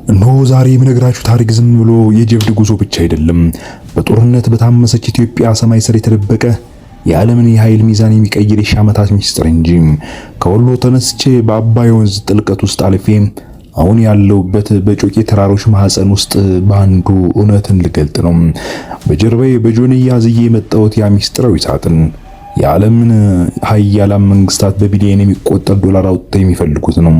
እነሆ ዛሬ የምነግራችሁ ታሪክ ዝም ብሎ የጀብድ ጉዞ ብቻ አይደለም። በጦርነት በታመሰች ኢትዮጵያ ሰማይ ስር የተደበቀ የዓለምን የኃይል ሚዛን የሚቀይር የሺህ ዓመታት ሚስጥር እንጂ። ከወሎ ተነስቼ በአባይ ወንዝ ጥልቀት ውስጥ አልፌ አሁን ያለውበት በጮቄ ተራሮች ማህፀን ውስጥ በአንዱ እውነትን ልገልጥ ነው። በጀርባዬ በጆንያ ዝዬ የመጣሁት ያ ሚስጥራዊ ሳጥን የዓለምን ሀያላን መንግስታት በቢሊዮን የሚቆጠር ዶላር አውጥተው የሚፈልጉት ነው።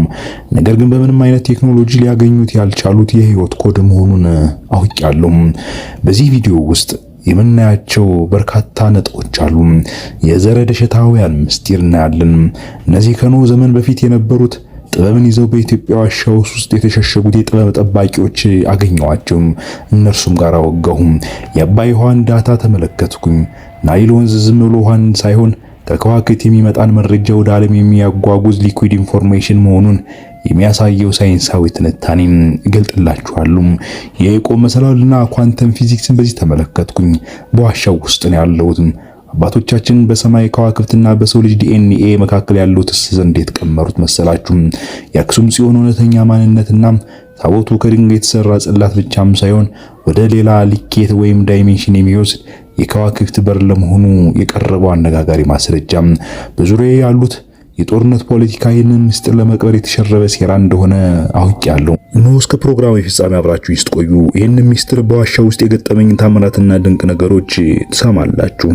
ነገር ግን በምንም አይነት ቴክኖሎጂ ሊያገኙት ያልቻሉት የህይወት ኮድ መሆኑን አውቄያለሁ። በዚህ ቪዲዮ ውስጥ የምናያቸው በርካታ ነጥቦች አሉ። የዘረ ደሸታውያን ምስጢር እናያለን። እነዚህ ከኖህ ዘመን በፊት የነበሩት ጥበብን ይዘው በኢትዮጵያ ዋሻዎች ውስጥ የተሸሸጉት የጥበብ ጠባቂዎች አገኘዋቸው። እነርሱም ጋር አወጋሁም። የአባይ ውሃን ዳታ ተመለከትኩኝ። ናይል ወንዝ ዝም ብሎ ውሃን ሳይሆን ከከዋክብት የሚመጣን መረጃ ወደ ዓለም የሚያጓጉዝ ሊኩዊድ ኢንፎርሜሽን መሆኑን የሚያሳየው ሳይንሳዊ ትንታኔም እገልጥላችኋለሁ። የያዕቆብ መሰላልና ኳንተም ፊዚክስን በዚህ ተመለከትኩኝ። በዋሻው ውስጥ ነው ያለሁት። አባቶቻችን በሰማይ ከዋክብትና በሰው ልጅ ዲኤንኤ መካከል ያለው ትስስር እንዴት ቀመሩት መሰላችሁ? የአክሱም ጽዮን እውነተኛ ማንነትና ታቦቱ ከድንጋይ የተሰራ ጽላት ብቻም ሳይሆን ወደ ሌላ ልኬት ወይም ዳይሜንሽን የሚወስድ የከዋክብት በር ለመሆኑ የቀረበው አነጋጋሪ ማስረጃም። በዙሪያዬ ያሉት የጦርነት ፖለቲካ ይህንን ምስጢር ለመቅበር የተሸረበ ሴራ እንደሆነ አውቄያለሁ። እነሆ እስከ ፕሮግራሙ ፍጻሜ አብራችሁ ይስቆዩ። ይህንን ምስጢር በዋሻ ውስጥ የገጠመኝ ታምራትና ድንቅ ነገሮች ትሰማላችሁ።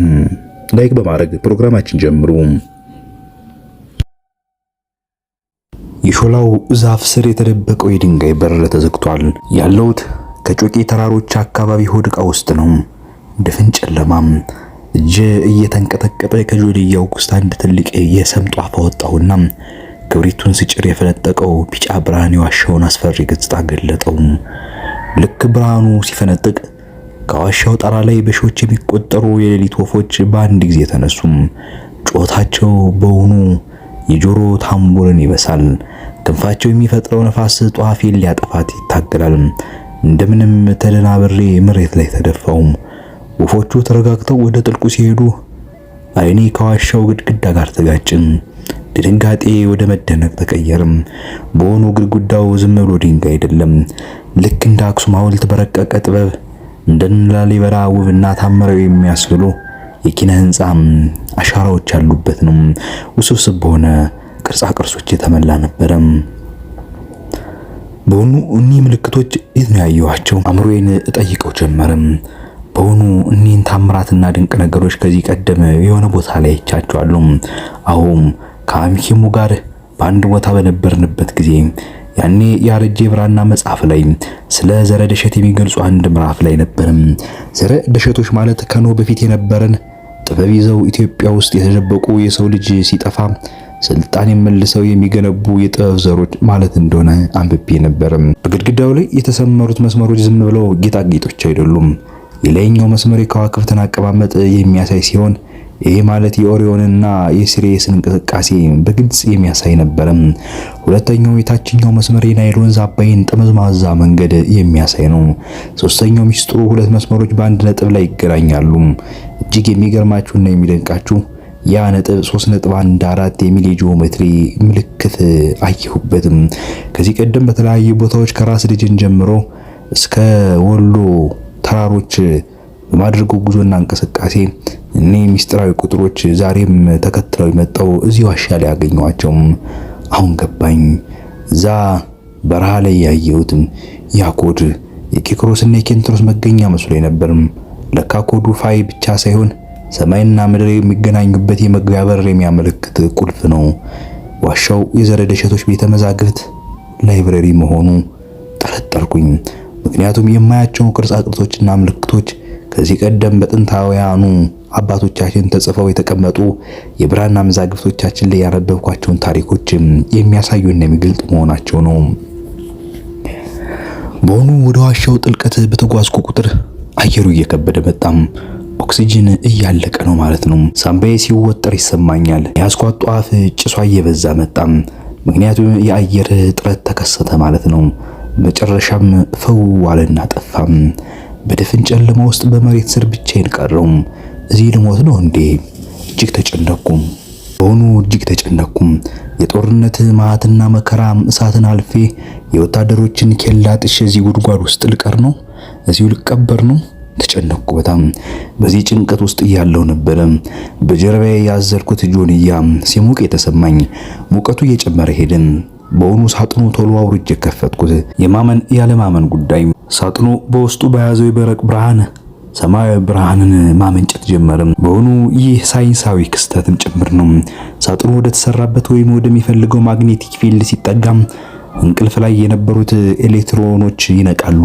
ላይክ በማድረግ ፕሮግራማችን ጀምሩ። የሾላው ዛፍ ስር የተደበቀው የድንጋይ በር ተዘግቷል። ያለሁት ከጮቄ ተራሮች አካባቢ ሆድቃ ውስጥ ነው። ድፍን ጨለማም እጄ እየተንቀጠቀጠ ከጆልያው ውስጥ አንድ ትልቅ የሰም ጧፍ አወጣሁና ክብሪቱን ስጭር የፈነጠቀው ቢጫ ብርሃን የዋሻውን አስፈሪ ገጽታ ገለጠው። ልክ ብርሃኑ ሲፈነጥቅ ከዋሻው ጣራ ላይ በሺዎች የሚቆጠሩ የሌሊት ወፎች በአንድ ጊዜ ተነሱም። ጩኸታቸው በውኑ የጆሮ ታምቡርን ይበሳል። ክንፋቸው የሚፈጥረው ነፋስ ጧፌን ሊያጠፋት ይታገላል። እንደምንም ተደናብሬ መሬት ላይ ተደፋው። ወፎቹ ተረጋግተው ወደ ጥልቁ ሲሄዱ አይኔ ከዋሻው ግድግዳ ጋር ተጋጭን። ድንጋጤ ወደ መደነቅ ተቀየረም። በሆኑ ግድግዳው ዝም ብሎ ድንጋይ አይደለም። ልክ እንደ አክሱም ሐውልት በረቀቀ ጥበብ እንደ ላሊበላ ውብና ታምራዊ የሚያስብሉ የኪነ ህንጻ አሻራዎች ያሉበት ነው። ውስብስብ በሆነ ቅርጻ ቅርጾች የተሞላ ነበረ። በሆኑ እኒህ ምልክቶች የት ነው ያየኋቸው? አእምሮዬን እጠይቀው ጀመረም። በሆኑ እኒህን ታምራትና ድንቅ ነገሮች ከዚህ ቀደም የሆነ ቦታ ላይ አይቻቸዋለሁ። አሁን ከአሚኪሙ ጋር በአንድ ቦታ በነበርንበት ጊዜ ያኔ ያረጀ ብራና መጽሐፍ ላይ ስለ ዘረ ደሸት የሚገልጹ አንድ ምዕራፍ ላይ ነበርም። ዘረ ደሸቶች ማለት ከኖህ በፊት የነበረን ጥበብ ይዘው ኢትዮጵያ ውስጥ የተደበቁ የሰው ልጅ ሲጠፋ ስልጣን መልሰው የሚገነቡ የጥበብ ዘሮች ማለት እንደሆነ አንብቤ ነበርም። በግድግዳው ላይ የተሰመሩት መስመሮች ዝም ብለው ጌጣጌጦች አይደሉም። የላይኛው መስመር የከዋክብትን አቀማመጥ የሚያሳይ ሲሆን ይሄ ማለት የኦሪዮንና የሲሪየስን እንቅስቃሴ በግልጽ የሚያሳይ ነበርም። ሁለተኛው የታችኛው መስመር የናይል ወንዝ አባይን ጠመዝማዛ መንገድ የሚያሳይ ነው። ሶስተኛው ሚስጥሩ ሁለት መስመሮች በአንድ ነጥብ ላይ ይገናኛሉ። እጅግ የሚገርማችሁና የሚደንቃችሁ ያ ነጥብ 3.14 የሚል የጂኦሜትሪ ምልክት አየሁበትም። ከዚህ ቀደም በተለያዩ ቦታዎች ከራስ ልጅን ጀምሮ እስከ ወሎ ተራሮች በማድረጉ ጉዞና እንቅስቃሴ እኔ ሚስጥራዊ ቁጥሮች ዛሬም ተከትለው የመጣው እዚህ ዋሻ ላይ ያገኘዋቸው። አሁን ገባኝ። እዛ በረሃ ላይ ያየሁት ያ ኮድ የኬክሮስና የኬንትሮስ መገኛ መስሎ ነበርም። ለካ ኮዱ ፋይ ብቻ ሳይሆን ሰማይና ምድር የሚገናኙበት የመግቢያ በር የሚያመለክት ቁልፍ ነው። ዋሻው የዘረ ደሸቶች ቤተ መዛግብት ላይብረሪ መሆኑ ጠረጠርኩኝ። ምክንያቱም የማያቸው ቅርጻ ቅርጾችና ምልክቶች ከዚህ ቀደም በጥንታውያኑ አባቶቻችን ተጽፈው የተቀመጡ የብራና መዛግብቶቻችን ላይ ያነበብኳቸውን ታሪኮች የሚያሳዩና የሚገልጡ መሆናቸው ነው። በሆኑ ወደ ዋሻው ጥልቀት በተጓዝኩ ቁጥር አየሩ እየከበደ መጣም። ኦክሲጅን እያለቀ ነው ማለት ነው። ሳምባዬ ሲወጠር ይሰማኛል። ያስኳት ጧፍ ጭሷ እየበዛ መጣም። ምክንያቱም የአየር እጥረት ተከሰተ ማለት ነው። መጨረሻም ፈው ዋለና ጠፋም። በድፍን ጨለማ ውስጥ በመሬት ስር ብቻዬን ቀረው። እዚህ ልሞት ነው እንዴ? እጅግ ተጨነቅኩም። በሆኑ እጅግ ተጨነቅኩም። የጦርነት ማዕትና መከራ እሳትን አልፌ የወታደሮችን ኬላ ጥሼ እዚህ ጉድጓድ ውስጥ ልቀር ነው? እዚሁ ልቀበር ነው? ተጨነቅኩ በጣም። በዚህ ጭንቀት ውስጥ እያለሁ ነበረ በጀርባዬ ያዘርኩት ጆንያ ሲሞቅ የተሰማኝ። ሙቀቱ እየጨመረ ሄደ። በውኑ ሳጥኑ ቶሎ አውርጄ ከፈትኩት። የማመን ያለማመን ጉዳይ። ሳጥኑ በውስጡ በያዘው የበረቅ ብርሃን ሰማያዊ ብርሃንን ማመንጨት ጀመረ። በውኑ ይህ ሳይንሳዊ ክስተትም ጭምር ነው? ሳጥኑ ወደ ተሰራበት ወይም ወደሚፈልገው ማግኔቲክ ፊልድ ሲጠጋም እንቅልፍ ላይ የነበሩት ኤሌክትሮኖች ይነቃሉ።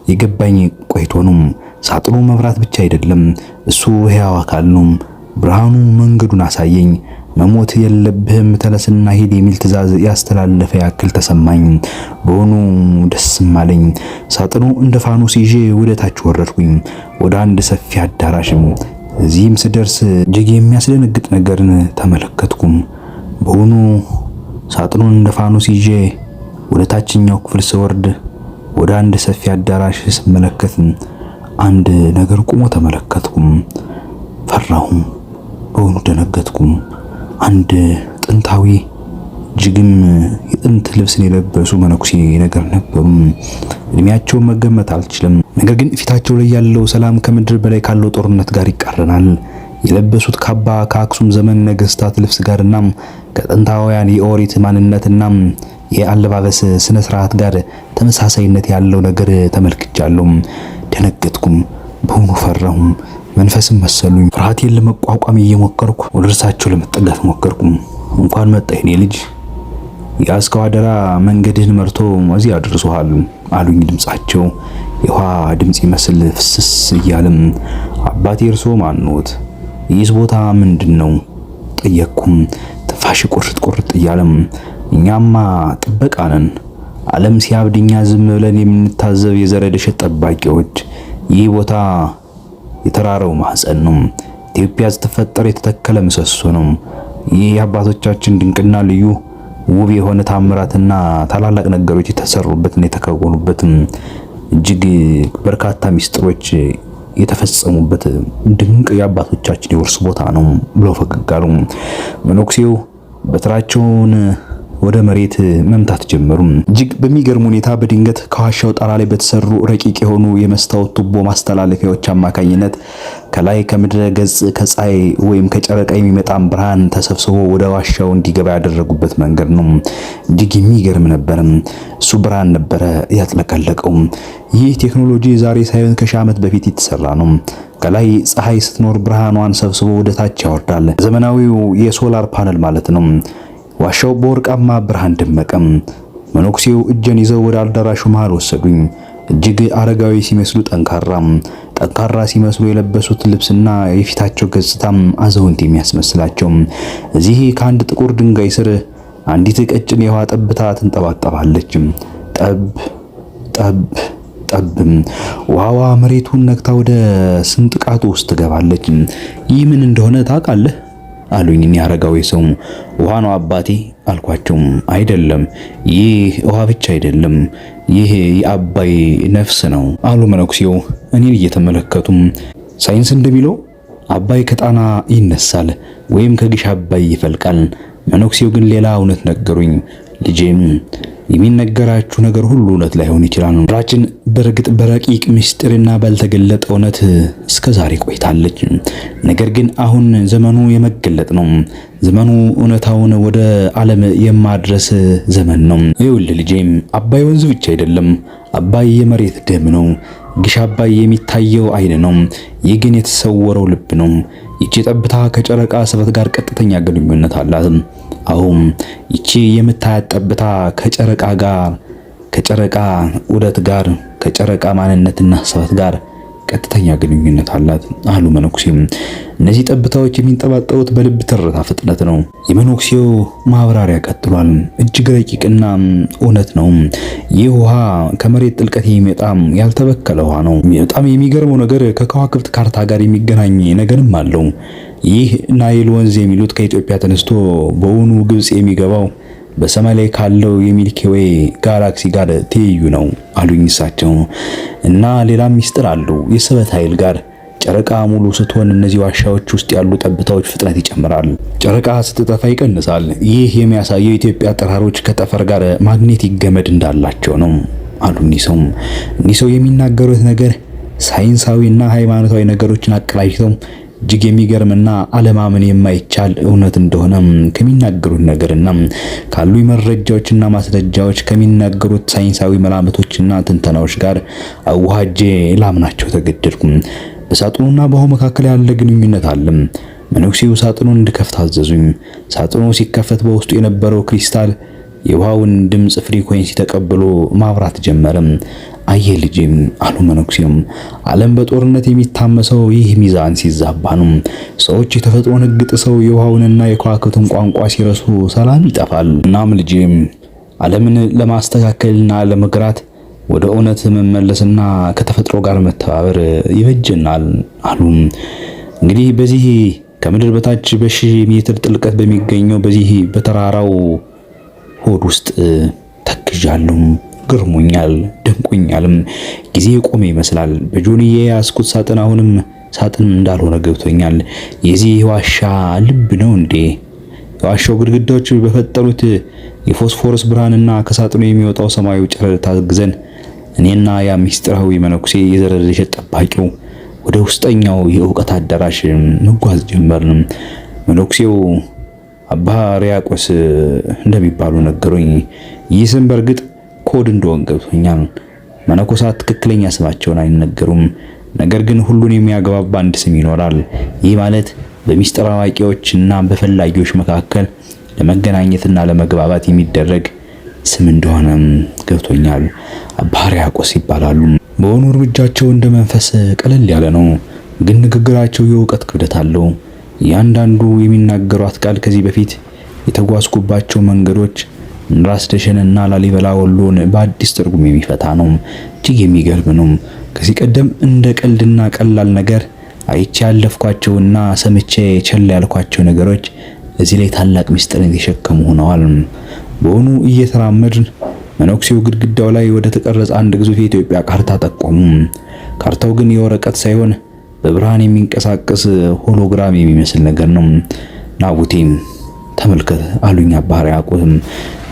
የገባኝ ቆይቶ ነው። ሳጥኑ መብራት ብቻ አይደለም፣ እሱ ሕያው አካል ነው። ብርሃኑ መንገዱን አሳየኝ። መሞት የለብህም ተነስና ሂድ የሚል ትዕዛዝ ያስተላለፈ ያክል ተሰማኝ። በሆኑ ደስም አለኝ። ሳጥኑ እንደ ፋኖስ ይዤ ወደ ታች ወረድኩኝ፣ ወደ አንድ ሰፊ አዳራሽ። እዚህም ስደርስ እጅግ የሚያስደነግጥ ነገርን ተመለከትኩም። በሆኑ ሳጥኑን እንደ ፋኖስ ይዤ ወደ ታችኛው ክፍል ስወርድ ወደ አንድ ሰፊ አዳራሽ ስመለከት አንድ ነገር ቆሞ ተመለከትኩም። ፈራሁም፣ በሆኑ ደነገጥኩም። አንድ ጥንታዊ እጅግም የጥንት ልብስን የለበሱ መነኩሴ ነገር ነበሩ። እድሜያቸውን መገመት አልችልም። ነገር ግን ፊታቸው ላይ ያለው ሰላም ከምድር በላይ ካለው ጦርነት ጋር ይቃረናል። የለበሱት ካባ ከአክሱም ዘመን ነገስታት ልብስ ጋርና ከጥንታውያን የኦሪት ማንነትና የአለባበስ ስነ ስርዓት ጋር ተመሳሳይነት ያለው ነገር ተመልክቻለሁ። ደነገጥኩም፣ በሆኑ ፈራሁም። መንፈስም መሰሉኝ። ፍርሃቴን ለመቋቋም እየሞከርኩ ወደ እርሳቸው ለመጠጋት ሞከርኩም። እንኳን መጣ የኔ ልጅ፣ የያዝከው አደራ መንገድህን መርቶ እዚህ አድርሶሃል አሉኝ። ድምጻቸው የውሃ ድምጽ ይመስል ፍስስ እያለም። አባቴ እርሶ ማንኖት? ይህስ ቦታ ምንድነው? ጠየቅኩም። ትንፋሽ ቁርጥ ቁርጥ እያለም። እኛማ ጥበቃ ነን። ዓለም ሲያብድ እኛ ዝም ብለን የምንታዘብ የዘረደሸት ጠባቂዎች። ይህ ቦታ የተራራው ማህፀን ነው። ኢትዮጵያ ስትፈጠር የተተከለ ምሰሶ ነው። ይህ የአባቶቻችን ድንቅና ልዩ ውብ የሆነ ታምራትና ታላላቅ ነገሮች የተሰሩበትና የተከወኑበት እጅግ በርካታ ሚስጥሮች የተፈጸሙበት ድንቅ የአባቶቻችን የውርስ ቦታ ነው ብለው ፈገግ አሉ። መነኩሴው በትራቸውን ወደ መሬት መምታት ጀመሩ። እጅግ በሚገርም ሁኔታ በድንገት ከዋሻው ጣራ ላይ በተሰሩ ረቂቅ የሆኑ የመስታወት ቱቦ ማስተላለፊያዎች አማካኝነት ከላይ ከምድረ ገጽ ከፀሐይ ወይም ከጨረቃ የሚመጣም ብርሃን ተሰብስቦ ወደ ዋሻው እንዲገባ ያደረጉበት መንገድ ነው። እጅግ የሚገርም ነበር። እሱ ብርሃን ነበረ ያጥለቀለቀው። ይህ ቴክኖሎጂ ዛሬ ሳይሆን ከሺህ ዓመት በፊት የተሰራ ነው። ከላይ ፀሐይ ስትኖር ብርሃኗን ሰብስቦ ወደ ታች ያወርዳል። ዘመናዊው የሶላር ፓነል ማለት ነው። ዋሻው በወርቃማ ብርሃን ደመቀም። መነኩሴው እጄን ይዘው ወደ አዳራሹ መሃል ወሰዱኝ። እጅግ አረጋዊ ሲመስሉ ጠንካራ ሲመስሉ የለበሱት ልብስና የፊታቸው ገጽታም አዛውንት የሚያስመስላቸው። እዚህ ከአንድ ጥቁር ድንጋይ ስር አንዲት ቀጭን የውሃ ጠብታ ትንጠባጠባለች። ጠብ ጠብ ጠብም። ውሃዋ መሬቱን ነክታ ወደ ስንጥቃቱ ውስጥ ትገባለች። ይህ ምን እንደሆነ ታውቃለህ? አሉኝ። እኔ አረጋዊ ሰው ውሃ ነው አባቴ አልኳቸው። አይደለም፣ ይህ ውሃ ብቻ አይደለም፣ ይህ የአባይ ነፍስ ነው አሉ መነኩሴው እኔን እየተመለከቱም። ሳይንስ እንደሚለው አባይ ከጣና ይነሳል ወይም ከግሽ አባይ ይፈልቃል። መነኩሴው ግን ሌላ እውነት ነገሩኝ። ልጄም የሚነገራችሁ ነገር ሁሉ እውነት ላይሆን ይችላል። ምድራችን በእርግጥ በረቂቅ ምስጢርና ባልተገለጠ እውነት እስከዛሬ ቆይታለች። ነገር ግን አሁን ዘመኑ የመገለጥ ነው። ዘመኑ እውነታውን ወደ ዓለም የማድረስ ዘመን ነው። ይኸውልህ ልጄም አባይ ወንዝ ብቻ አይደለም፣ አባይ የመሬት ደም ነው። ግሽ አባይ የሚታየው አይን ነው። ይህ ግን የተሰወረው ልብ ነው። ይቺ ጠብታ ከጨረቃ ስበት ጋር ቀጥተኛ ግንኙነት አላት። አሁን ይቺ የምታያት ጠብታ ከጨረቃ ዑደት ጋር ከጨረቃ ማንነትና ስበት ጋር ቀጥተኛ ግንኙነት አላት አሉ መነኩሴም። እነዚህ ጠብታዎች የሚንጠባጠቡት በልብ ትርታ ፍጥነት ነው። የመነኩሴው ማብራሪያ ቀጥሏል። እጅግ ረቂቅና እውነት ነው። ይህ ውሃ ከመሬት ጥልቀት የሚመጣም ያልተበከለ ውሃ ነው። በጣም የሚገርመው ነገር ከከዋክብት ካርታ ጋር የሚገናኝ ነገርም አለው። ይህ ናይል ወንዝ የሚሉት ከኢትዮጵያ ተነስቶ በውኑ ግብጽ የሚገባው በሰማይ ላይ ካለው የሚልኪ ዌይ ጋላክሲ ጋር ትይዩ ነው አሉኝ እሳቸው። እና ሌላም ሚስጥር አለው የስበት ኃይል ጋር ጨረቃ ሙሉ ስትሆን እነዚህ ዋሻዎች ውስጥ ያሉ ጠብታዎች ፍጥነት ይጨምራል። ጨረቃ ስትጠፋ ይቀንሳል። ይህ የሚያሳየው የኢትዮጵያ ተራሮች ከጠፈር ጋር ማግኔቲክ ገመድ እንዳላቸው ነው አሉ እኒህ ሰው የሚናገሩት ነገር ሳይንሳዊና ሃይማኖታዊ ነገሮችን አቀላጅተው እጅግ የሚገርምና አለማመን የማይቻል እውነት እንደሆነ ከሚናገሩት ነገርና ካሉ መረጃዎችና ማስረጃዎች ከሚናገሩት ሳይንሳዊ መላምቶችና ትንተናዎች ጋር አዋሃጄ ላምናቸው ተገደድኩ። በሳጥኑና በውሃው መካከል ያለ ግንኙነት አለ። መነኩሴው ሳጥኑን እንድከፍት አዘዙኝ። ሳጥኑ ሲከፈት በውስጡ የነበረው ክሪስታል የውሃውን ድምጽ ፍሪኮንሲ ተቀብሎ ማብራት ጀመረ። አየ ልጄም አሉ መነኩሴም፣ ዓለም በጦርነት የሚታመሰው ይህ ሚዛን ሲዛባ ነው። ሰዎች የተፈጥሮን ሕግ ጥሰው የውሃውንና የከዋክብትን ቋንቋ ሲረሱ ሰላም ይጠፋል። እናም ልጄም ዓለምን ለማስተካከልና ለመግራት ወደ እውነት መመለስና ከተፈጥሮ ጋር መተባበር ይበጀናል አሉ። እንግዲህ በዚህ ከምድር በታች በሺህ ሜትር ጥልቀት በሚገኘው በዚህ በተራራው ሆድ ውስጥ ተክዣለሁ። ግርሞኛል፣ ደንቆኛልም። ጊዜ ቆመ ይመስላል። በጆንዬ ያስኩት ሳጥን አሁንም ሳጥን እንዳልሆነ ገብቶኛል። የዚህ ዋሻ ልብ ነው እንዴ? የዋሻው ግድግዳዎች በፈጠሩት የፎስፎረስ ብርሃንና ከሳጥኑ የሚወጣው ሰማያዊ ጨረር ታግዘን እኔና ያ ሚስጥራዊ መነኩሴ የዘረር እሸት ጠባቂው ወደ ውስጠኛው የእውቀት አዳራሽ መጓዝ ጀመርን። መነኩሴው አባ ሕርያቆስ እንደሚባሉ ነገሩኝ። ይህ ስም በእርግጥ ኮድ እንደሆነ ገብቶኛል። መነኮሳት ትክክለኛ ስማቸውን አይነገሩም። ነገር ግን ሁሉን የሚያግባባ አንድ ስም ይኖራል። ይህ ማለት በሚስጥር አዋቂዎችና በፈላጊዎች መካከል ለመገናኘትና ለመግባባት የሚደረግ ስም እንደሆነ ገብቶኛል። አባ ሕርያቆስ ይባላሉ። በሆኑ እርምጃቸው እንደ መንፈስ ቀለል ያለ ነው፣ ግን ንግግራቸው የእውቀት ክብደት አለው። እያንዳንዱ የሚናገሯት ቃል ከዚህ በፊት የተጓዝኩባቸው መንገዶች ራስ ደሸንና ላሊበላ ወሎን በአዲስ ትርጉም የሚፈታ ነው። እጅግ የሚገርም ነው። ከዚህ ቀደም እንደ ቀልድና ቀላል ነገር አይቼ ያለፍኳቸውና ሰምቼ ቸል ያልኳቸው ነገሮች እዚህ ላይ ታላቅ ምስጢርን የተሸከሙ ሆነዋል። በሆኑ እየተራመድን መነኩሴው ግድግዳው ላይ ወደ ተቀረጸ አንድ ግዙፍ የኢትዮጵያ ካርታ ጠቆሙ። ካርታው ግን የወረቀት ሳይሆን በብርሃን የሚንቀሳቀስ ሆሎግራም የሚመስል ነገር ነው። ናቡቴ ተመልከት አሉኝ አባ ሕርያቆስም።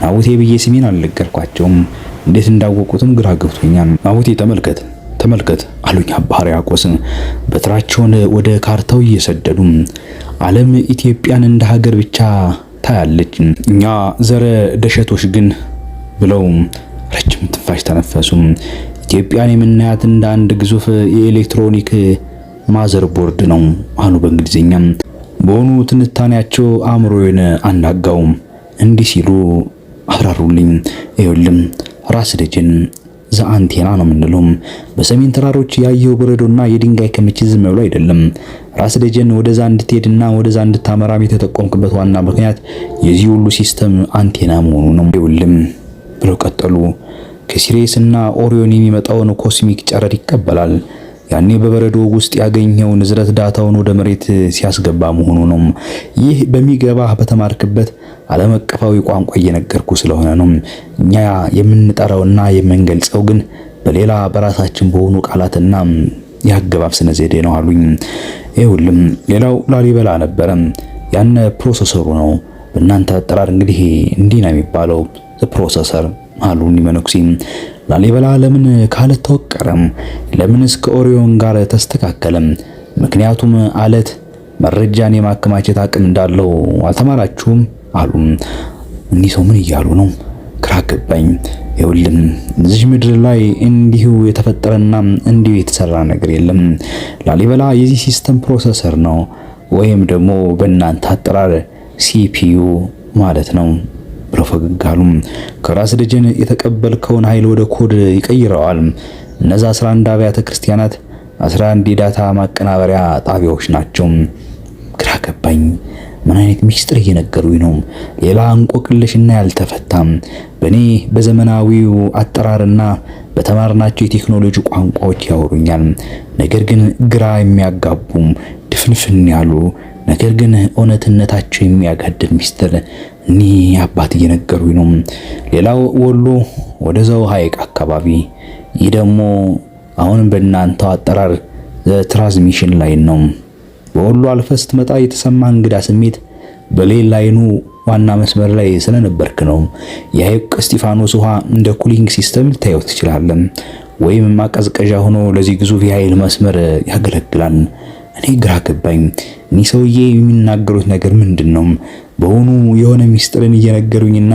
ናቡቴ ብዬ ስሜን አልነገርኳቸውም። እንዴት እንዳወቁትም ግራ ገብቶኛል። ናቡቴ ተመልከት አሉኝ አባ ሕርያቆስ በትራቸውን ወደ ካርታው እየሰደዱ። ዓለም ኢትዮጵያን እንደ ሀገር ብቻ ታያለች፣ እኛ ዘረ ደሸቶች ግን ብለው ረጅም ትንፋሽ ተነፈሱ። ኢትዮጵያን የምናያት እንደ አንድ ግዙፍ የኤሌክትሮኒክ ማዘር ቦርድ ነው አሉ በእንግሊዝኛ። በሆኑ ትንታኔያቸው አእምሮዬን አናጋው። እንዲህ ሲሉ አብራሩልኝ። ይኸውልም ራስ ደጀን ዘአንቴና ነው የምንለው። በሰሜን ተራሮች ያየው በረዶና የድንጋይ ክምችት ዝም ብሎ አይደለም። ራስ ደጀን ወደዛ እንድትሄድና ወደዛ እንድታመራም የተጠቆምክበት ዋና ምክንያት የዚህ ሁሉ ሲስተም አንቴና መሆኑ ነው። ይኸውልም ብለው ቀጠሉ። ከሲሪየስ እና ኦሪዮን የሚመጣውን ኮስሚክ ጨረር ይቀበላል። ያኔ በበረዶ ውስጥ ያገኘው ንዝረት ዳታውን ወደ መሬት ሲያስገባ መሆኑ ነው። ይህ በሚገባህ በተማርክበት ዓለም አቀፋዊ ቋንቋ እየነገርኩ ስለሆነ ነው። እኛ የምንጠራውና የምንገልጸው ግን በሌላ በራሳችን በሆኑ ቃላትና ያገባብ ስነ ዘዴ ነው አሉኝ። ይኸውልም ሌላው ላሊበላ ነበረ። ያነ ፕሮሰሰሩ ነው። በእናንተ አጠራር እንግዲህ እንዲህ ነው የሚባለው ፕሮሰሰር አሉ መነኩሴ። ላሊበላ ለምን ካለት ተወቀረም? ለምንስ ከኦሪዮን ጋር ተስተካከለም? ምክንያቱም አለት መረጃን የማከማቸት አቅም እንዳለው አልተማራችሁም አሉ። እኒህ ሰው ምን እያሉ ነው? ግራ ገባኝ። ይኸውልም እዚህ ምድር ላይ እንዲሁ የተፈጠረና እንዲሁ የተሰራ ነገር የለም። ላሊበላ የዚህ ሲስተም ፕሮሰሰር ነው፣ ወይም ደግሞ በእናንተ አጠራር ሲፒዩ ማለት ነው ብለው ፈገግ አሉ። ከራስ ደጀን የተቀበልከውን ኃይል ወደ ኮድ ይቀይረዋል። እነዛ 11 አብያተ ክርስቲያናት 11 የዳታ ማቀናበሪያ ጣቢያዎች ናቸው። ግራ ገባኝ። ምን አይነት ሚስጥር እየነገሩኝ ነው? ሌላ እንቆቅልሽና ያልተፈታም በኔ በዘመናዊው አጠራርና በተማርናቸው የቴክኖሎጂ ቋንቋዎች ያወሩኛል። ነገር ግን ግራ የሚያጋቡም ድፍንፍን ያሉ ነገር ግን እውነትነታቸው የሚያጋድል ሚስጥር እኒህ አባት እየነገሩኝ ነው። ሌላው ወሎ ወደዛው ሐይቅ አካባቢ፣ ይህ ደግሞ አሁን በእናንተው አጠራር ትራንስሚሽን ላይን ነው። በወሎ አልፈህ ስትመጣ የተሰማ እንግዳ ስሜት በሌላ ላይኑ ዋና መስመር ላይ ስለነበርክ ነው። የሐይቅ እስጢፋኖስ ውሃ እንደ ኩሊንግ ሲስተም ልታየው ትችላለህ፣ ወይም ማቀዝቀዣ ሆኖ ለዚህ ግዙፍ የኃይል መስመር ያገለግላል። እኔ ግራ ገባኝ። እኒህ ሰውዬ የሚናገሩት ነገር ምንድነው? በሆኑ የሆነ ሚስጥርን እየነገሩኝና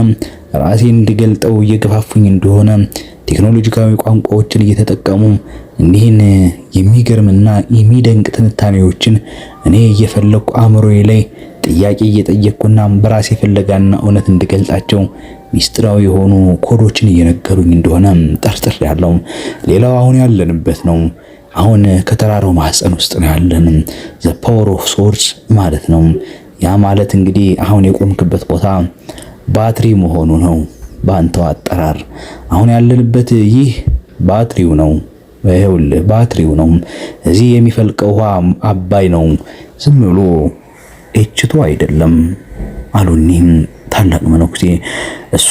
ራሴን እንድገልጠው እየገፋፉኝ እንደሆነ ቴክኖሎጂካዊ ቋንቋዎችን እየተጠቀሙ እኒህን የሚገርምና የሚደንቅ ትንታኔዎችን እኔ እየፈለኩ አእምሮዬ ላይ ጥያቄ እየጠየቅኩና በራሴ ፍለጋና እውነት እንድገልጣቸው ሚስጥራዊ የሆኑ ኮዶችን እየነገሩኝ እንደሆነ ጠርጥሬያለሁ። ሌላው አሁን ያለንበት ነው። አሁን ከተራራው ማህፀን ውስጥ ነው ያለን። ዘ ፓወር ኦፍ ሶርስ ማለት ነው። ያ ማለት እንግዲህ አሁን የቆምክበት ቦታ ባትሪ መሆኑ ነው። በአንተው አጠራር አሁን ያለንበት ይህ ባትሪው ነው። ይኸውልህ ባትሪው ነው። እዚህ የሚፈልቀው ውሃ አባይ ነው፣ ዝም ብሎ እችቶ አይደለም አሉኒም ታላቅ መነኩሴ። እሱ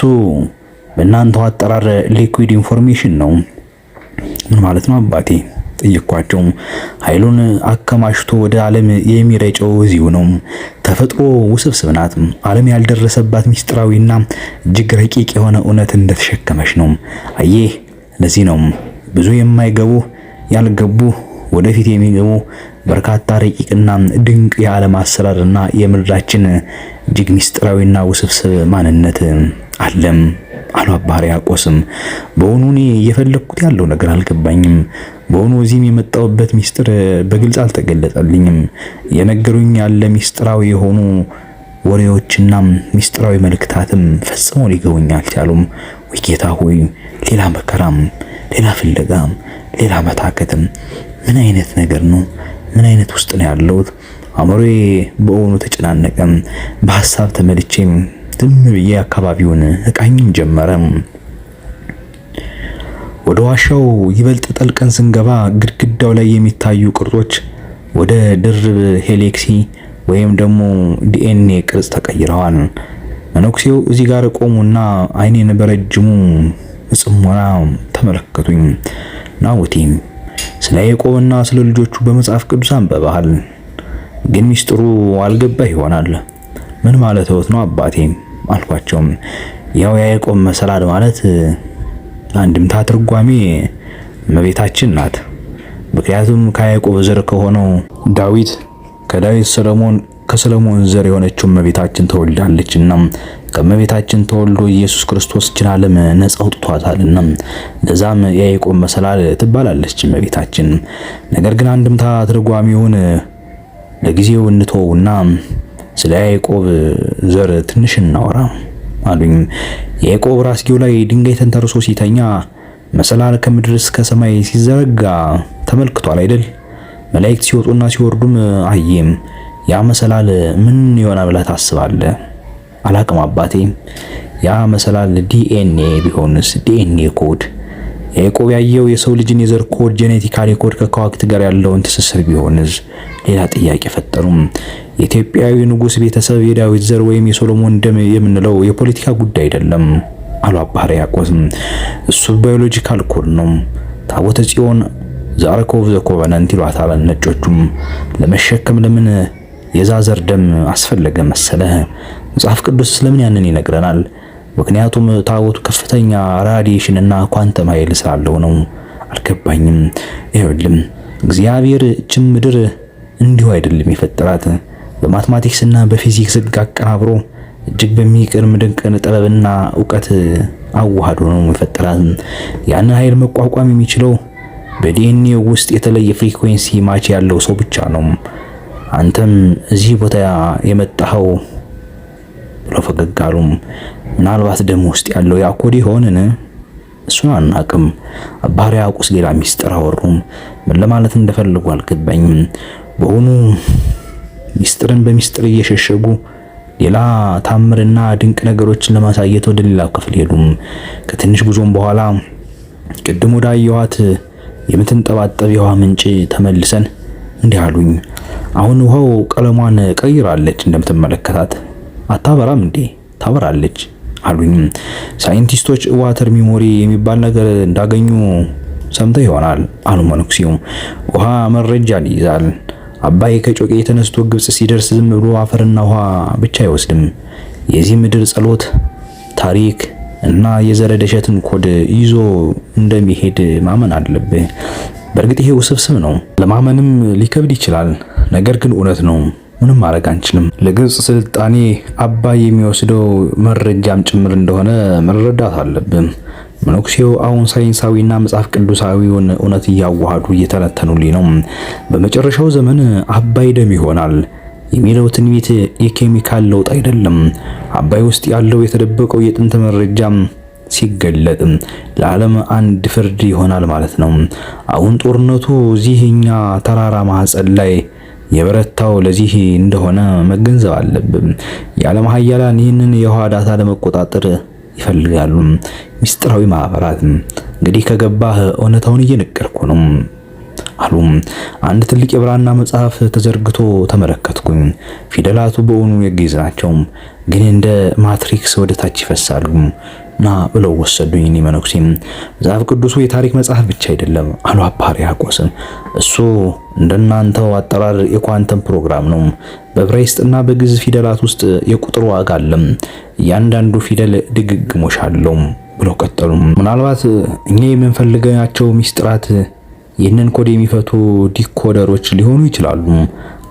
በእናንተው አጠራር ሊኩዊድ ኢንፎርሜሽን ነው። ምን ማለት ነው አባቴ ጠየኳቸው። ኃይሉን አከማችቶ ወደ ዓለም የሚረጨው እዚሁ ነው። ተፈጥሮ ውስብስብ ናት። ዓለም ያልደረሰባት ሚስጥራዊና እጅግ ረቂቅ የሆነ እውነት እንደተሸከመች ነው። አየህ፣ ለዚህ ነው ብዙ የማይገቡ ያልገቡ ወደፊት የሚገቡ በርካታ ረቂቅና ድንቅ የዓለም አሰራርና የምድራችን እጅግ ሚስጥራዊና ውስብስብ ማንነት አለም አሉ አባ ሕርያቆስም። በእውኑ እኔ እየፈለግኩት ያለው ነገር አልገባኝም። በእውኑ እዚህም የመጣሁበት ሚስጥር በግልጽ አልተገለጸልኝም። የነገሩኝ ያለ ሚስጥራዊ የሆኑ ወሬዎችና ሚስጥራዊ መልእክታትም ፈጽሞ ሊገቡኝ አልቻሉም። ወይ ጌታ ሆይ፣ ሌላ መከራም፣ ሌላ ፍለጋም፣ ሌላ መታከትም ምን አይነት ነገር ነው? ምን አይነት ውስጥ ነው ያለሁት? አእምሮዬ በእውኑ ተጨናነቀም። በሐሳብ ተመልቼም ዝም ብዬ አካባቢውን እቃኝም ጀመረ። ወደ ዋሻው ይበልጥ ጠልቀን ስንገባ ግድግዳው ላይ የሚታዩ ቅርጾች ወደ ድርብ ሄሌክሲ ወይም ደግሞ ዲኤንኤ ቅርጽ ተቀይረዋል። መነኩሴው እዚህ ጋር ቆሙና አይኔን በረጅሙ ጽሞና ተመለከቱኝ። ናውቲም ስለ ያዕቆብና ስለ ልጆቹ በመጽሐፍ ቅዱስ አንበባሃል፣ ግን ሚስጥሩ አልገባህ ይሆናል። ምን ማለት ነው አባቴ አልኳቸው። ያው የያዕቆብ መሰላል ማለት አንድምታ ትርጓሜ እመቤታችን ናት። ምክንያቱም ከያዕቆብ ዘር ከሆነው ዳዊት ከዳዊት ሰለሞን ከሰለሞን ዘር የሆነችው እመቤታችን ተወልዳለችና ከእመቤታችን ተወልዶ ኢየሱስ ክርስቶስ ችን ዓለም ነጻ አውጥቷታልና ለዛም የያዕቆብ መሰላል ትባላለች እመቤታችን። ነገር ግን አንድምታ ትርጓሜውን ለጊዜው እንተውና ስለ ያዕቆብ ዘር ትንሽ እናወራ አሉኝ። የያዕቆብ ራስጌው ላይ ድንጋይ ተንተርሶ ሲተኛ መሰላል ከምድር እስከ ሰማይ ሲዘረጋ ተመልክቷል አይደል? መላእክት ሲወጡና ሲወርዱም አየም። ያ መሰላል ምን ይሆናል ብለህ ታስባለህ? አላቅም አባቴ። ያ መሰላል ዲኤንኤ ቢሆንስ? ዲኤንኤ ኮድ ያዕቆብ ያየው የሰው ልጅን የዘር ኮድ ጄኔቲካሊ ኮድ ከከዋክብት ጋር ያለውን ትስስር ቢሆንስ? ሌላ ጥያቄ ፈጠሩም። የኢትዮጵያዊ ንጉስ ቤተሰብ የዳዊት ዘር ወይም የሶሎሞን ደም የምንለው የፖለቲካ ጉዳይ አይደለም አሉ አባ ሕርያቆስም። እሱ ባዮሎጂካል ኮድ ነው። ታቦተ ጽዮን ዘአርክ ኦፍ ዘ ኮቨናንት ይሏታል ነጮቹም። ለመሸከም ለምን የዛዘር ደም አስፈለገ መሰለህ? መጽሐፍ ቅዱስ ስለምን ያንን ይነግረናል? ምክንያቱም ታቦቱ ከፍተኛ ራዲዬሽን እና ኳንተም ኃይል ስላለው ነው። አልገባኝም። ይኸውልህ እግዚአብሔር እችን ምድር እንዲሁ አይደለም የፈጠራት። በማትማቲክስ እና በፊዚክስ ሕግ አቀናብሮ እጅግ በሚገርም ድንቅ ጥበብና ዕውቀት አዋህዶ ነው የፈጠራት። ያን ኃይል መቋቋም የሚችለው በዲኤንኤ ውስጥ የተለየ ፍሪኩዌንሲ ማች ያለው ሰው ብቻ ነው። አንተም እዚህ ቦታ የመጣኸው ብለው ፈገግ አሉ። ምናልባት ደም ውስጥ ያለው ያ ኮድ ይሆንን? እሱን አናቅም። አባ ሕርያቆስ ሌላ ሚስጥር አወሩም። ምን ለማለት እንደፈለጉ አልገባኝም። በሆኑ ሚስጥርን በሚስጥር እየሸሸጉ ሌላ ታምርና ድንቅ ነገሮችን ለማሳየት ወደ ሌላው ክፍል ሄዱም። ከትንሽ ጉዞም በኋላ ቅድም ወደ አየኋት የምትንጠባጠብ የውሃ ምንጭ ተመልሰን እንዲህ አሉኝ። አሁን ውሃው ቀለሟን ቀይራለች፣ እንደምትመለከታት አታበራም እንዴ? ታበራለች አሉኝ። ሳይንቲስቶች ዋተር ሚሞሪ የሚባል ነገር እንዳገኙ ሰምተህ ይሆናል አሉ መነኩሴው። ውሃ መረጃን ይይዛል። አባይ ከጮቄ ተነስቶ ግብጽ ሲደርስ ዝም ብሎ አፈርና ውሃ ብቻ አይወስድም። የዚህ ምድር ጸሎት፣ ታሪክ እና የዘረደሸትን ኮድ ይዞ እንደሚሄድ ማመን አለብህ። በእርግጥ ይሄ ውስብስብ ነው፣ ለማመንም ሊከብድ ይችላል። ነገር ግን እውነት ነው። ምንም ማድረግ አንችልም። ለግብጽ ስልጣኔ አባይ የሚወስደው መረጃም ጭምር እንደሆነ መረዳት አለብን። መነኩሴው አሁን ሳይንሳዊና መጽሐፍ ቅዱሳዊውን እውነት እያዋሃዱ እየተነተኑልኝ ነው። በመጨረሻው ዘመን አባይ ደም ይሆናል የሚለው ትንቢት የኬሚካል ለውጥ አይደለም። አባይ ውስጥ ያለው የተደበቀው የጥንት መረጃም ሲገለጥ ለዓለም አንድ ፍርድ ይሆናል ማለት ነው። አሁን ጦርነቱ እዚህኛ ተራራ ማህፀን ላይ የበረታው ለዚህ እንደሆነ መገንዘብ አለብን። የዓለም ሀያላን ይህንን የውሃ ዳታ ለመቆጣጠር ይፈልጋሉ። ሚስጥራዊ ማህበራት እንግዲህ ከገባህ እውነታውን እየነገርኩ ነው አሉ። አንድ ትልቅ የብራና መጽሐፍ ተዘርግቶ ተመለከትኩኝ። ፊደላቱ በእውኑ የግዕዝ ናቸው፣ ግን እንደ ማትሪክስ ወደ ታች ይፈሳሉ። ና ብለው ወሰዱኝ። እኔ መነኩሴ መጽሐፍ ቅዱሱ የታሪክ መጽሐፍ ብቻ አይደለም አሉ አባ ሕርያቆስ። እሱ እንደናንተው አጠራር የኳንተም ፕሮግራም ነው። በዕብራይስጥና በግዕዝ ፊደላት ውስጥ የቁጥር ዋጋ አለ። እያንዳንዱ ፊደል ድግግሞሽ አለው ብለው ቀጠሉ። ምናልባት እኛ የምንፈልጋቸው ሚስጥራት ይህንን ኮድ የሚፈቱ ዲኮደሮች ሊሆኑ ይችላሉ።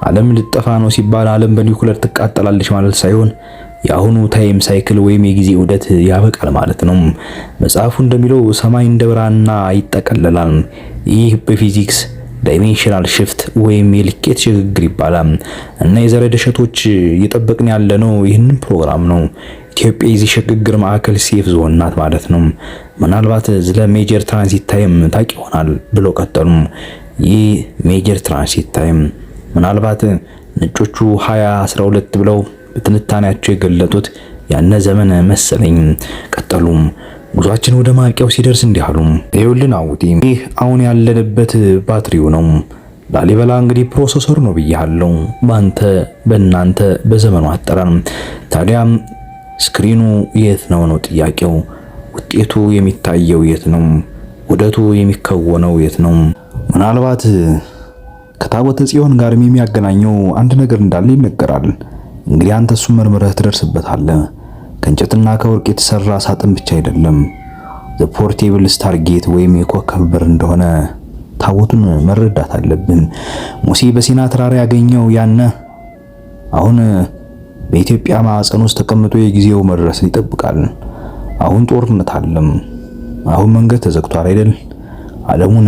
ዓለም ልጠፋ ነው ሲባል ዓለም በኒውክሌር ትቃጠላለች ማለት ሳይሆን የአሁኑ ታይም ሳይክል ወይም የጊዜ ዑደት ያበቃል ማለት ነው። መጽሐፉ እንደሚለው ሰማይ እንደ ብራና ይጠቀለላል። ይህ በፊዚክስ ዳይሜንሽናል ሽፍት ወይም የልኬት ሽግግር ይባላል እና የዘረደሸቶች እየጠበቅን ያለነው ይህንን ፕሮግራም ነው። ኢትዮጵያ የዚህ ሽግግር ማዕከል ሴፍ ዞን ናት ማለት ነው። ምናልባት ስለ ሜጀር ትራንዚት ታይም ታውቂ ይሆናል ብለው ቀጠሉ። ይህ ሜጀር ትራንዚት ታይም ምናልባት ነጮቹ 2012 ብለው በትንታኔያቸው የገለጡት ያነ ዘመን መሰለኝ። ቀጠሉም። ጉዟችን ወደ ማብቂያው ሲደርስ እንዲህ አሉ። ይኸውልን አውቲ፣ ይህ አሁን ያለንበት ባትሪው ነው። ላሊበላ እንግዲህ ፕሮሰሰሩ ነው ብያለሁ፣ በእናንተ በዘመኑ አጠራር። ታዲያ ስክሪኑ የት ነው ነው ጥያቄው። ውጤቱ የሚታየው የት ነው? ውደቱ የሚከወነው የት ነው? ምናልባት ከታቦተ ጽዮን ጋር የሚያገናኘው አንድ ነገር እንዳለ ይነገራል። እንግዲህ አንተ እሱን መርምረህ ትደርስበታለህ። ከእንጨትና ከወርቅ የተሰራ ሳጥን ብቻ አይደለም፣ ዘ ፖርቴብል ስታርጌት ወይም የኮከብ በር እንደሆነ ታቦቱን መረዳት አለብን። ሙሴ በሲና ተራራ ያገኘው ያነ አሁን በኢትዮጵያ ማዕፀን ውስጥ ተቀምጦ የጊዜው መድረስን ይጠብቃል። አሁን ጦርነት አለም፣ አሁን መንገድ ተዘግቷል አይደል? ዓለሙን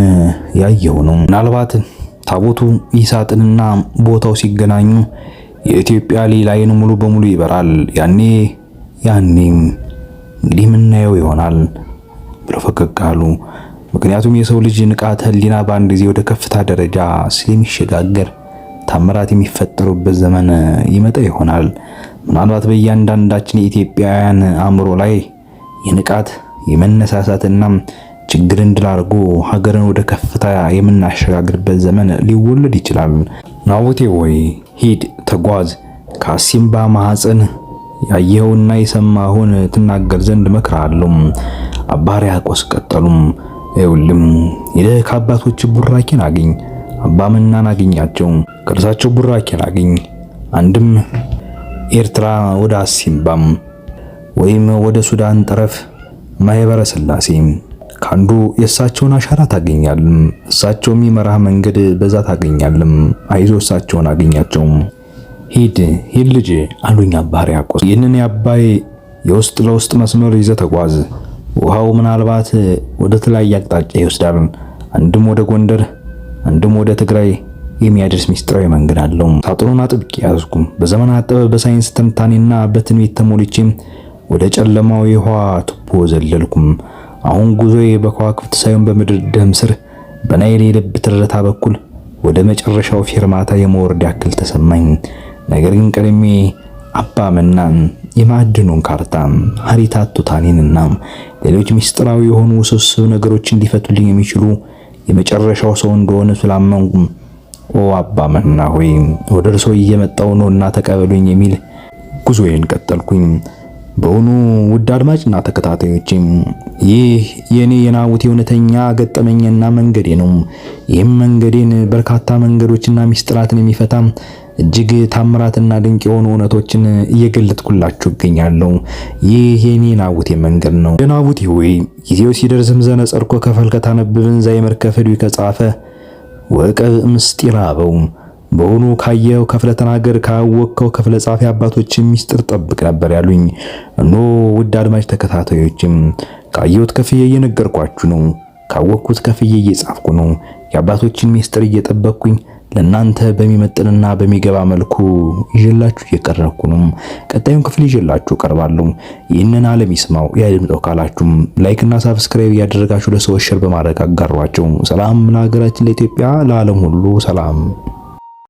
ያየው ነው። ምናልባት ታቦቱ ይሳጥንና ቦታው ሲገናኙ የኢትዮጵያ ሌላ ዓይን ሙሉ በሙሉ ይበራል። ያኔም እንግዲህ የምናየው ይሆናል ብለው ፈገግ አሉ። ምክንያቱም የሰው ልጅ ንቃተ ህሊና በአንድ ጊዜ ወደ ከፍታ ደረጃ ስለሚሸጋገር ታምራት የሚፈጠሩበት ዘመን ይመጣ ይሆናል። ምናልባት በእያንዳንዳችን የኢትዮጵያውያን አእምሮ ላይ የንቃት የመነሳሳትና ችግርን ድል አድርጎ ሀገርን ወደ ከፍታ የምናሸጋግርበት ዘመን ሊወለድ ይችላል። ናቡቴ ወይ ሂድ፣ ተጓዝ፣ ከአሲምባ ማህፀን ያየኸውና የሰማኸውን ትናገር ዘንድ እመክርሃለሁ። አባ ሕርያቆስ ቀጠሉም። ይኸውልም ሄደህ ከአባቶች ቡራኬን አግኝ። አባ መናን አግኛቸው፣ ከእርሳቸው ቡራኬን አግኝ። አንድም ኤርትራ ወደ አሲምባም ወይም ወደ ሱዳን ጠረፍ ማህበረ ሥላሴ ካንዱ የእሳቸውን አሻራ ታገኛለህ። እሳቸው የሚመራህ መንገድ በዛ ታገኛለህ። አይዞ እሳቸውን አገኛቸው። ሂድ ልጅ አሉኝ አባ ሕርያቆስ። ይህንን የአባይ የውስጥ ለውስጥ መስመር ይዘህ ተጓዝ። ውሃው ምናልባት ወደ ተለያየ አቅጣጫ ይወስዳል። አንድም ወደ ጎንደር፣ አንድም ወደ ትግራይ የሚያደርስ ሚስጥራዊ መንገድ አለው። ሳጥኑን አጥብቄ ያዝኩ። በዘመናት ጥበብ፣ በሳይንስ ትንታኔና በትንቢት ተሞልቼ ወደ ጨለማው የውሃ ቱቦ ዘለልኩም። አሁን ጉዞዬ በከዋክብት ሳይሆን በምድር ደም ስር በናይል የልብ ትርታ በኩል ወደ መጨረሻው ፌርማታ የመወርድ ያክል ተሰማኝ። ነገር ግን ቀድሜ አባ መናን የማዕድኑን ካርታ ሀሪታት ቱታኒንና ሌሎች ሚስጥራዊ የሆኑ ውስብስብ ነገሮችን ሊፈቱልኝ የሚችሉ የመጨረሻው ሰው እንደሆነ ስላመንኩ ኦ አባ መና ሆይ ወደ እርሶ እየመጣው ነውና ተቀበሉኝ የሚል ጉዞዬን ቀጠልኩኝ። በእውኑ ውድ አድማጭና ተከታታዮች ይህ የኔ የናቡቴ እውነተኛ ገጠመኝና መንገዴ ነው። ይህም መንገዴን በርካታ መንገዶችና ሚስጥራትን የሚፈታ እጅግ ታምራትና ድንቅ የሆኑ እውነቶችን እየገለጥኩላችሁ እገኛለሁ። ይህ የኔ ናቡቴ መንገድ ነው። ናቡቴ ሆይ ጊዜው ሲደርስ ዘመዘነ ጸርኮ ከፈልከ ታነብብን ዛይመር ከፈዱ ከጻፈ ወቀብ ምስጢር አበው በእውኑ ካየው ከፍለ ተናገር ካወቅከው ከፍለ ጻፊ አባቶች ሚስጥር ጠብቅ ነበር ያሉኝ። እነሆ ውድ አድማጭ ተከታታዮችም ካየሁት ከፍዬ እየነገርኳችሁ ነው። ካወቅኩት ከፍዬ እየጻፍኩ ነው። የአባቶችን ሚስጥር እየጠበቅኩኝ ለናንተ በሚመጥንና በሚገባ መልኩ ይዤላችሁ እየቀረብኩ ነው። ቀጣዩን ክፍል ይዤላችሁ ቀርባለሁ። ይህንን ዓለም ይስማው ያድምጠው ካላችሁም ላይክ እና ሳብስክራይብ ያደረጋችሁ ለሰዎች ሼር በማድረግ አጋሯቸው። ሰላም ለሀገራችን ለኢትዮጵያ፣ ለዓለም ሁሉ ሰላም።